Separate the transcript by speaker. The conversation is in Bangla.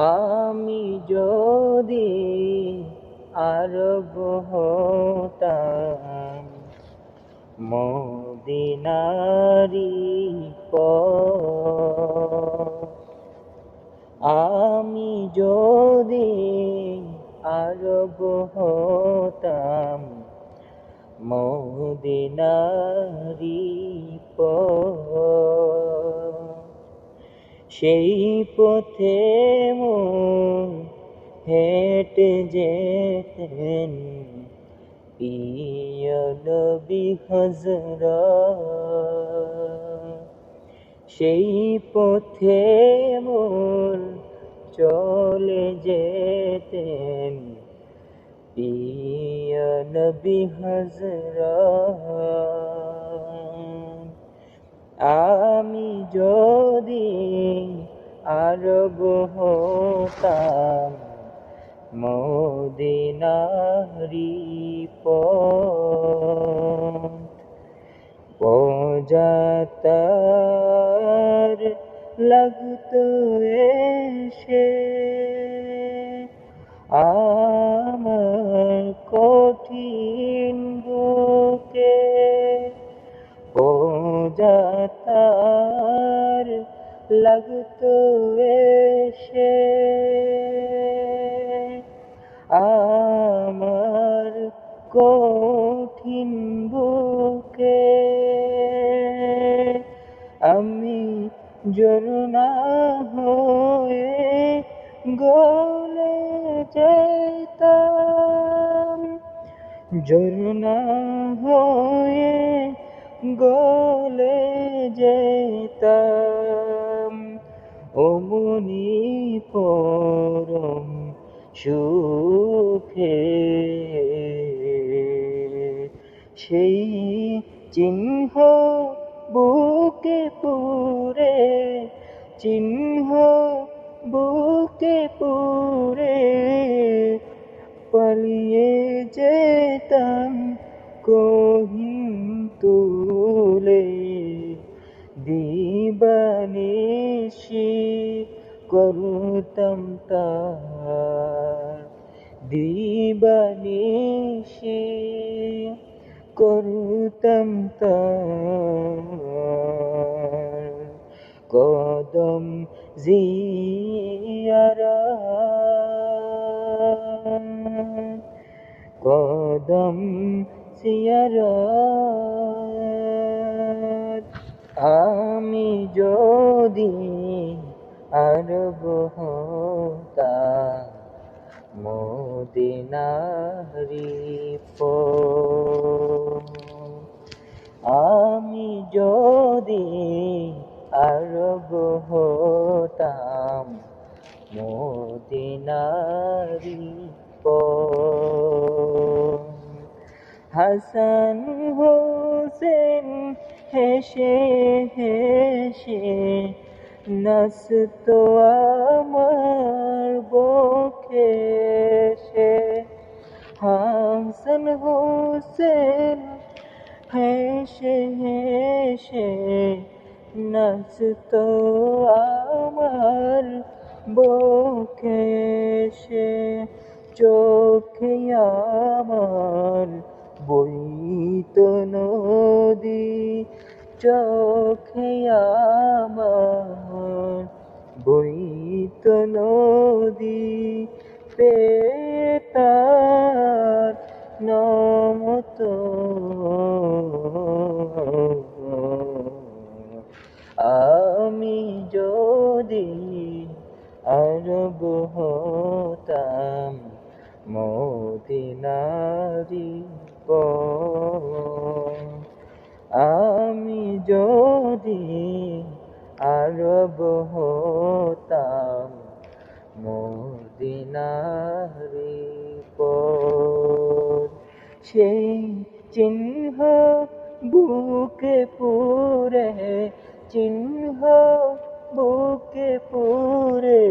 Speaker 1: আমি যদি আরব হতাম মদিনারি পথ, আমি যদি আরব হতাম মদিনারি পথ, সেই পথে মোর হেঁটে যেতেন প্রিয় নবী হযরত, সেই পথে মোর চলে যেতেন প্রিয় নবী হযরত। আমি যদি আরব হতাম মদিনারি পথ, পজাতার লাগতো এসে আমার কঠিন বুকে, পজাতার লাগতো এসে আমার কঠিন বুকে, আমি ঝরনা হয়ে গলে যেতাম, ঝরনা হয়ে গলে যেতাম অমনি পরম সুখে, সেই চিহ্ন বুকে পুরে, চিহ্ন বুকে পুরে পালিয়ে যেতাম কহিন তুলে, দিবানিশি করতাম তার, দিবানিশি করতাম তার কদম জিয়ারত, কদম জিয়ারত। আমি যদি আরব হতাম মদিনারি পথ, আমি যদি আরব হতাম মদিনারি পথ, হাসান হোসেন হেসে হেসে নাচতো আমার বুকে এসে, হাসান হোসেন হেসে হেসে নাচতো আমার বুকে এসে, চোখে আমার বইতো নদী, চোখে আমার বইতো নদী, পেতার নমতো আমি যদি আরব হতাম মদিনারি পথ, আমি যদি আরব হতাম মদিনারি পথ, সেই চিহ্ন বুকে পুরে, চিহ্ন বুকে পুরে